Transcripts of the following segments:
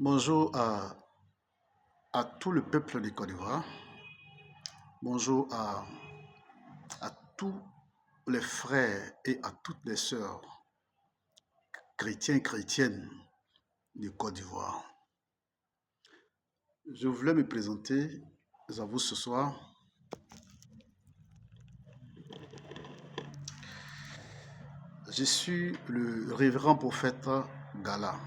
Bonjour à tout le peuple de Côte d'Ivoire. Bonjour à tous les frères et à toutes les sœurs chrétiens et chrétiennes de Côte d'Ivoire. Je voulais me présenter à vous ce soir. Je suis le révérend prophète Gala.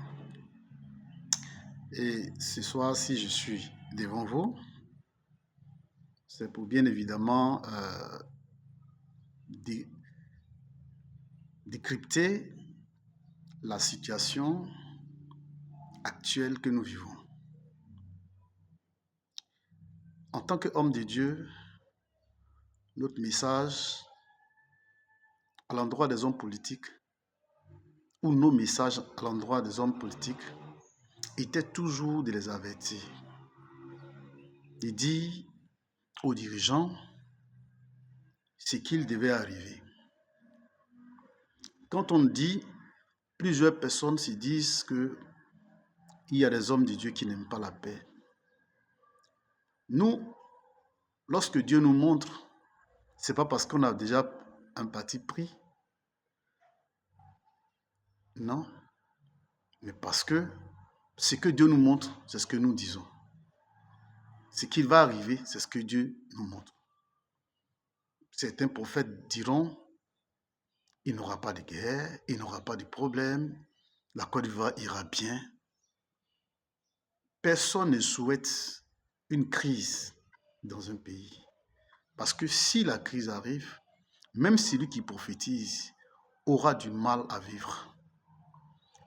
Et ce soir, si je suis devant vous, c'est pour bien évidemment décrypter la situation actuelle que nous vivons. En tant qu'homme de Dieu, notre message à l'endroit des hommes politiques, ou nos messages à l'endroit des hommes politiques, était toujours de les avertir, de dire aux dirigeants ce qu'il devait arriver. Quand on dit, plusieurs personnes se disent qu'il y a des hommes de Dieu qui n'aiment pas la paix. Nous, lorsque Dieu nous montre, ce n'est pas parce qu'on a déjà un parti pris, non, mais parce que ce que Dieu nous montre, c'est ce que nous disons. Ce qui va arriver, c'est ce que Dieu nous montre. Certains prophètes diront, il n'aura pas de guerre, il n'aura pas de problème, la Côte d'Ivoire ira bien. Personne ne souhaite une crise dans un pays. Parce que si la crise arrive, même celui qui prophétise aura du mal à vivre.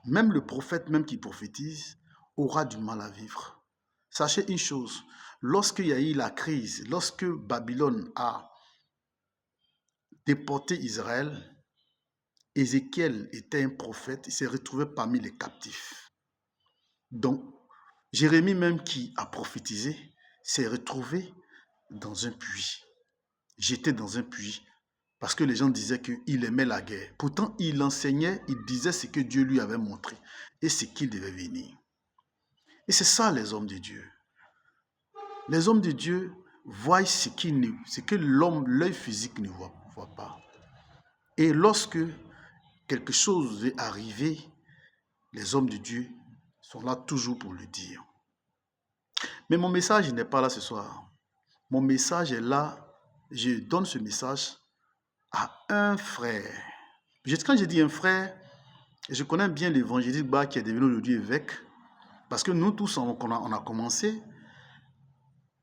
Même le prophète même qui prophétise aura du mal à vivre. Sachez une chose, lorsqu'il y a eu la crise, lorsque Babylone a déporté Israël, Ézéchiel était un prophète, il s'est retrouvé parmi les captifs. Donc, Jérémie même qui a prophétisé s'est retrouvé dans un puits. J'étais dans un puits parce que les gens disaient qu'il aimait la guerre. Pourtant, il enseignait, il disait ce que Dieu lui avait montré et ce qu'il devait venir. Et c'est ça les hommes de Dieu. Les hommes de Dieu voient ce que l'œil physique ne voit pas. Et lorsque quelque chose est arrivé, les hommes de Dieu sont là toujours pour le dire. Mais mon message n'est pas là ce soir. Mon message est là. Je donne ce message à un frère. Quand je dis un frère, je connais bien l'évangéliste Ba qui est devenu aujourd'hui évêque. Parce que nous tous, on a commencé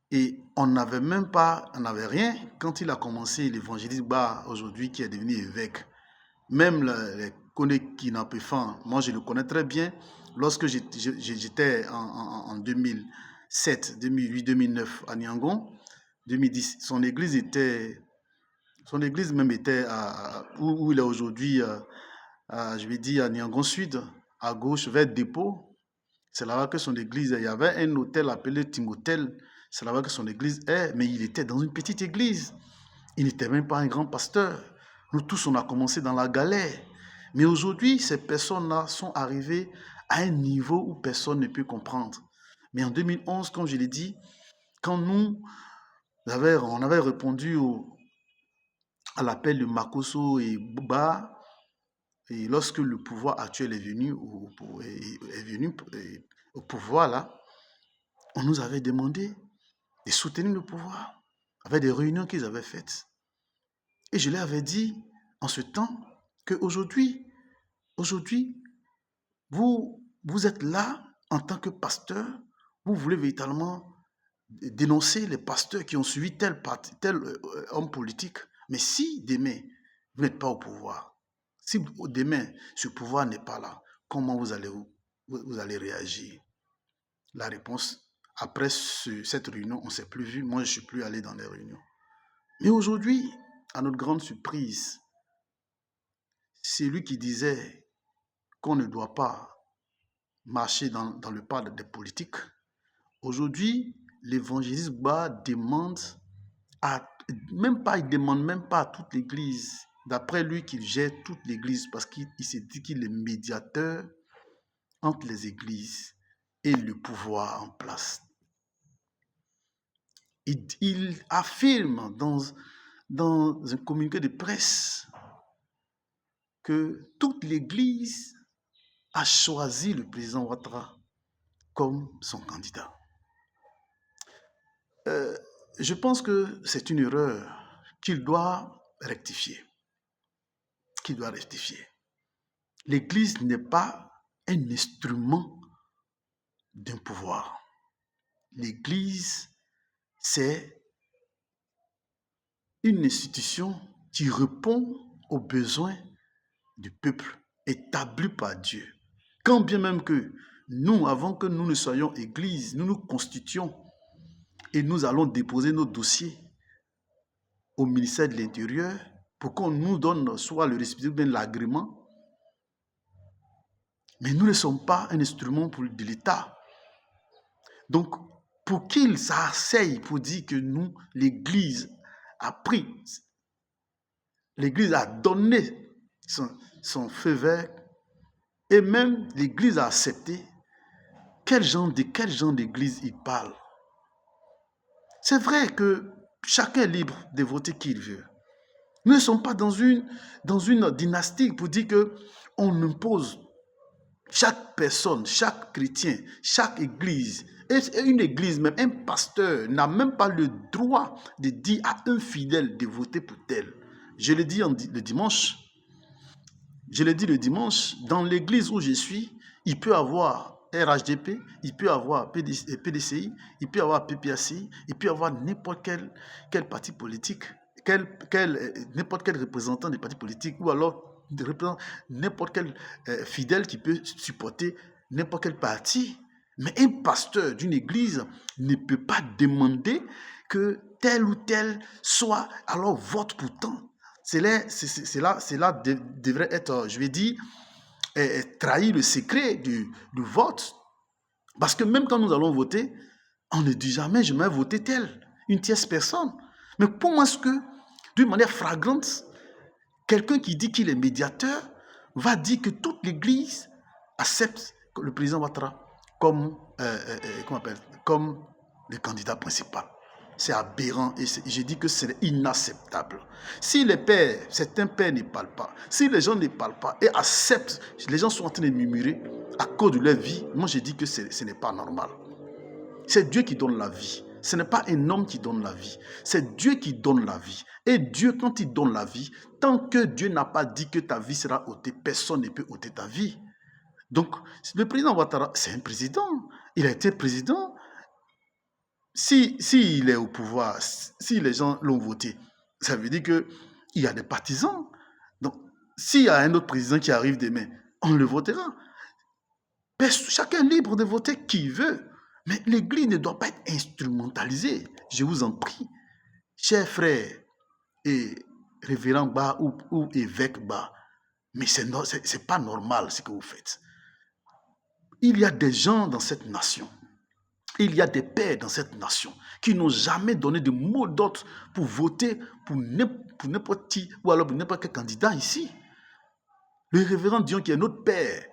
et on n'avait même pas, on n'avait rien quand il a commencé l'évangéliste Ba aujourd'hui qui est devenu évêque. Même les Koné Kinapéfan, moi je le connais très bien. Lorsque j'étais en 2007, 2008, 2009 à Niangon, 2010, son église même était où il est aujourd'hui, je vais dire à Niangon Sud, à gauche vers Dépôt. C'est là-bas que son église est. Il y avait un hôtel appelé Timotel. C'est là-bas que son église est, mais il était dans une petite église. Il n'était même pas un grand pasteur. Nous tous, on a commencé dans la galère. Mais aujourd'hui, ces personnes-là sont arrivées à un niveau où personne ne peut comprendre. Mais en 2011, comme je l'ai dit, quand on avait répondu à l'appel de Makosso et Bouba, et lorsque le pouvoir actuel est venu au pouvoir, là, on nous avait demandé de soutenir le pouvoir avec des réunions qu'ils avaient faites. Et je leur avais dit en ce temps qu'aujourd'hui, vous êtes là en tant que pasteur, vous voulez véritablement dénoncer les pasteurs qui ont suivi tel homme politique. Mais si demain, vous n'êtes pas au pouvoir, si demain, ce pouvoir n'est pas là, comment vous allez réagir? La réponse, après cette réunion, on ne s'est plus vu. Moi, je ne suis plus allé dans les réunions. Mais aujourd'hui, à notre grande surprise, c'est lui qui disait qu'on ne doit pas marcher dans le pas des politiques. Aujourd'hui, l'évangéliste Ba demande il demande même pas à toute l'église. D'après lui, qu'il gère toute l'église parce qu'il s'est dit qu'il est médiateur entre les églises et le pouvoir en place. Il affirme dans un communiqué de presse que toute l'Église a choisi le président Ouattara comme son candidat. Je pense que c'est une erreur qu'il doit rectifier. L'Église n'est pas un instrument d'un pouvoir. L'Église, c'est une institution qui répond aux besoins du peuple établi par Dieu. Quand bien même que nous, avant que nous ne soyons Église, nous nous constituions et nous allons déposer nos dossiers au ministère de l'Intérieur pour qu'on nous donne soit le récépissé ou bien l'agrément. Mais nous ne sommes pas un instrument de l'État. Donc, pour qu'il s'asseye pour dire que nous, l'Église a pris, l'Église a donné son feu vert, et même l'Église a accepté, quel genre d'Église il parle? C'est vrai que chacun est libre de voter qui il veut. Nous ne sommes pas dans une dynastie pour dire qu'on impose chaque personne, chaque chrétien, chaque église, et une église même, un pasteur n'a même pas le droit de dire à un fidèle de voter pour tel. Je l'ai dit le dimanche, dans l'église où je suis, il peut avoir RHDP, il peut avoir PDCI, il peut avoir PPACI, il peut avoir n'importe quel parti politique, n'importe quel représentant des partis politiques, ou alors n'importe quel fidèle qui peut supporter n'importe quel parti. Mais un pasteur d'une église ne peut pas demander que tel ou tel soit, alors vote pour tant. Cela devrait être, je vais dire, trahir le secret du vote. Parce que même quand nous allons voter, on ne dit jamais je vais voter tel, une tierce personne. Mais comment est-ce que, d'une manière flagrante, quelqu'un qui dit qu'il est médiateur va dire que toute l'Église accepte le président Ouattara comme le candidat principal? C'est aberrant et j'ai dit que c'est inacceptable. Si certains pères ne parlent pas, si les gens ne parlent pas et acceptent, les gens sont en train de murmurer à cause de leur vie, moi j'ai dit que ce n'est pas normal. C'est Dieu qui donne la vie. Ce n'est pas un homme qui donne la vie. C'est Dieu qui donne la vie. Et Dieu, quand il donne la vie, tant que Dieu n'a pas dit que ta vie sera ôtée, personne ne peut ôter ta vie. Donc, le président Ouattara, c'est un président. Il a été président. S'il est au pouvoir, si les gens l'ont voté, ça veut dire qu'il y a des partisans. Donc, s'il y a un autre président qui arrive demain, on le votera. Chacun est libre de voter qui veut. Mais l'Église ne doit pas être instrumentalisée. Je vous en prie. Chers frères et révérend Ba ou évêque Ba, mais c'est pas normal ce que vous faites. Il y a des gens dans cette nation, il y a des pères dans cette nation qui n'ont jamais donné de mot d'ordre pour voter pour n'importe qui ou alors pour n'importe quel candidat ici. Le révérend Dion, qui est notre père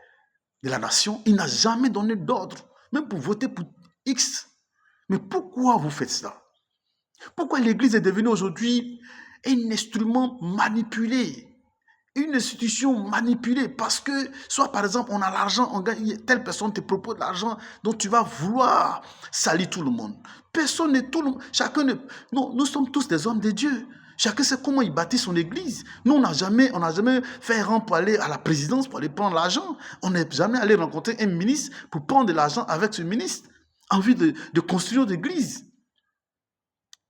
de la nation, il n'a jamais donné d'ordre, même pour voter pour X. Mais pourquoi vous faites ça? Pourquoi l'Église est devenue aujourd'hui un instrument manipulé, une institution manipulée? Parce que, soit par exemple, on a l'argent, telle personne te propose de l'argent, donc tu vas vouloir salir tout le monde. Personne n'est tout le monde. Non, nous sommes tous des hommes de Dieu. Chacun sait comment il bâtit son église. Nous, on n'a jamais fait rang pour aller à la présidence, pour aller prendre l'argent. On n'est jamais allé rencontrer un ministre pour prendre de l'argent avec ce ministre, en vue de construire l'église.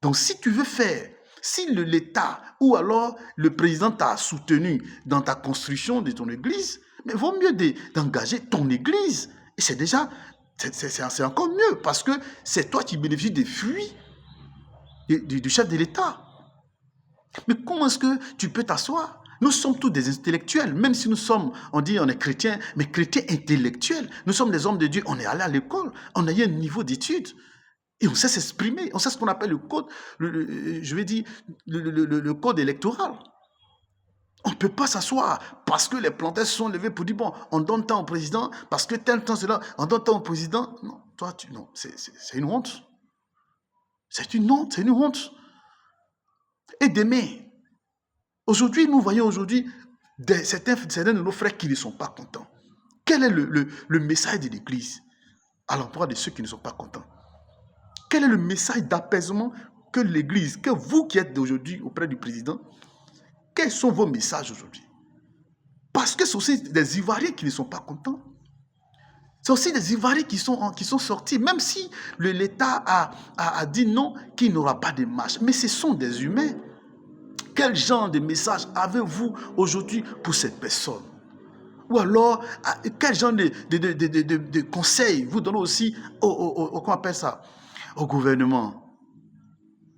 Donc, si tu veux faire, si l'État ou alors le président t'a soutenu dans ta construction de ton église, mais vaut mieux d'engager ton église. Et c'est déjà, c'est encore mieux parce que c'est toi qui bénéficies des fruits du chef de l'État. Mais comment est-ce que tu peux t'asseoir? Nous sommes tous des intellectuels, même si on dit on est chrétiens, mais chrétiens intellectuels. Nous sommes des hommes de Dieu, on est allé à l'école, on a eu un niveau d'études. Et on sait s'exprimer, on sait ce qu'on appelle le code, le code électoral. On ne peut pas s'asseoir parce que les planteurs se sont levés pour dire, bon, on donne temps au président, parce que tel temps, cela, on donne temps au président. Non, toi, non, c'est une honte. C'est une honte, c'est une honte. Et demain, aujourd'hui, nous voyons aujourd'hui certains de nos frères qui ne sont pas contents. Quel est le message de l'Église à l'endroit de ceux qui ne sont pas contents? Quel est le message d'apaisement que l'Église, que vous qui êtes aujourd'hui auprès du président, quels sont vos messages aujourd'hui? Parce que c'est aussi des Ivoiriens qui ne sont pas contents. C'est aussi des Ivoiriens qui sont sortis, même si l'État a dit non, qu'il n'y aura pas de marche. Mais ce sont des humains. Quel genre de message avez-vous aujourd'hui pour cette personne? Ou alors, quel genre de conseils vous donnez aussi comment on appelle ça, au gouvernement?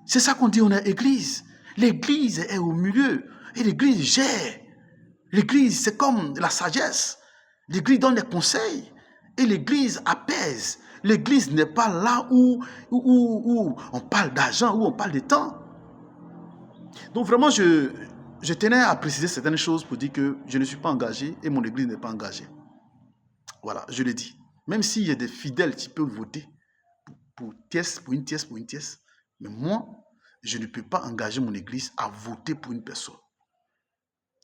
C'est ça qu'on dit, on est église. L'église est au milieu et l'église gère. L'église, c'est comme la sagesse. L'église donne des conseils et l'église apaise. L'église n'est pas là où on parle d'argent, où on parle de temps. Donc vraiment, je tenais à préciser certaines choses pour dire que je ne suis pas engagé et mon église n'est pas engagée. Voilà, je l'ai dit. Même s'il y a des fidèles qui peuvent voter pour une tiers. Mais moi, je ne peux pas engager mon église à voter pour une personne.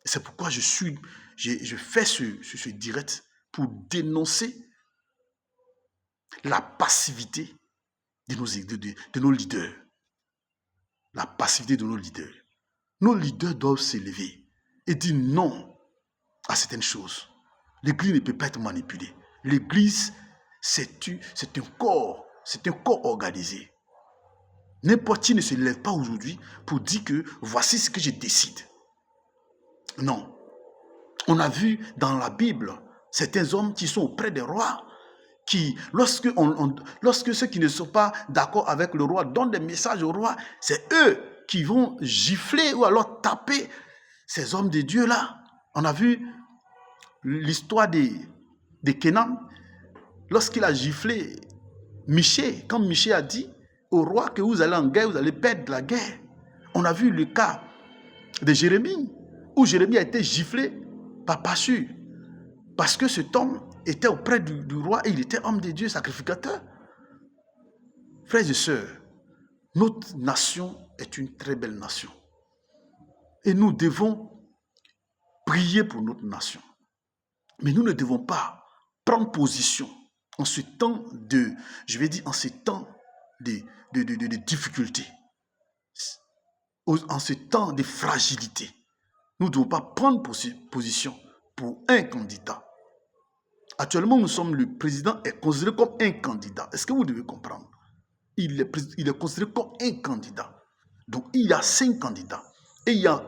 C'est pourquoi je fais ce direct pour dénoncer la passivité de nos leaders. La passivité de nos leaders. Nos leaders doivent s'élever et dire non à certaines choses. L'église ne peut pas être manipulée. L'église, c'est un corps organisé. N'importe qui ne se lève pas aujourd'hui pour dire que voici ce que je décide. Non. On a vu dans la Bible certains hommes qui sont auprès des rois, qui, lorsque ceux qui ne sont pas d'accord avec le roi donnent des messages au roi, c'est eux qui vont gifler ou alors taper ces hommes de Dieu là. On a vu l'histoire de Kenan, lorsqu'il a giflé Michée, quand Michée a dit au roi que vous allez en guerre, vous allez perdre la guerre. On a vu le cas de Jérémie, où Jérémie a été giflé par Pashur, parce que cet homme était auprès du roi et il était homme de Dieu, sacrificateur. Frères et sœurs, notre nation est une très belle nation. Et nous devons prier pour notre nation. Mais nous ne devons pas prendre position en ce temps de difficulté, en ce temps de fragilité. Nous ne devons pas prendre position pour un candidat. Actuellement, le président est considéré comme un candidat. Est-ce que vous devez comprendre? Il est considéré comme un candidat. Donc, il y a 5 candidats. Et il y a,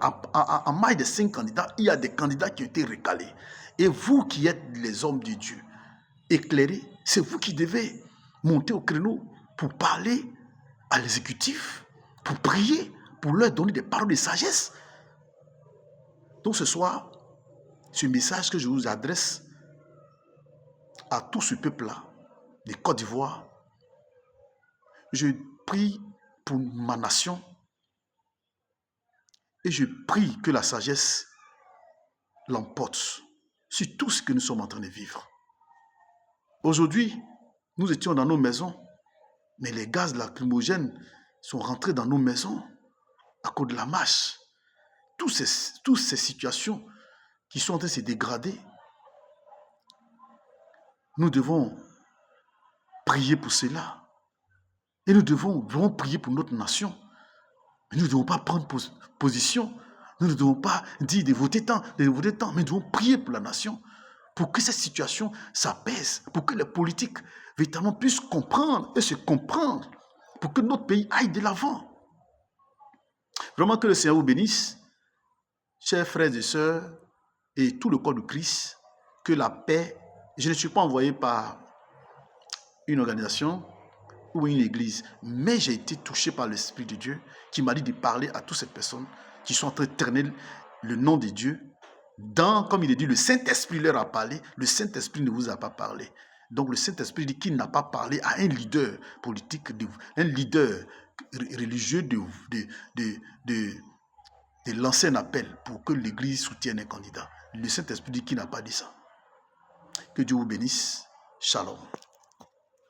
en maille de 5 candidats, il y a des candidats qui ont été recalés. Et vous qui êtes les hommes de Dieu, éclairés, c'est vous qui devez monter au créneau pour parler à l'exécutif, pour prier, pour leur donner des paroles de sagesse. Donc ce soir, ce message que je vous adresse à tout ce peuple-là, de Côte d'Ivoire, je prie pour ma nation et je prie que la sagesse l'emporte sur tout ce que nous sommes en train de vivre. Aujourd'hui, nous étions dans nos maisons, mais les gaz lacrymogènes sont rentrés dans nos maisons à cause de la marche. Toutes ces situations qui sont en train de se dégrader, nous devons prier pour cela. Et nous devons prier pour notre nation. Mais nous ne devons pas prendre position. Nous ne devons pas dire de voter tant, mais nous devons prier pour la nation, pour que cette situation s'apaise, pour que les politiques véritablement puissent comprendre et se comprendre, pour que notre pays aille de l'avant. Vraiment que le Seigneur vous bénisse, chers frères et sœurs, et tout le corps de Christ, que la paix, je ne suis pas envoyé par une organisation ou une église, mais j'ai été touché par l'Esprit de Dieu qui m'a dit de parler à toutes ces personnes qui sont en train de traîner le nom de Dieu. Comme il est dit, le Saint-Esprit leur a parlé, le Saint-Esprit ne vous a pas parlé. Donc le Saint-Esprit dit qu'il n'a pas parlé à un leader politique, un leader religieux de lancer un appel pour que l'Église soutienne un candidat. Le Saint-Esprit dit qu'il n'a pas dit ça. Que Dieu vous bénisse. Shalom.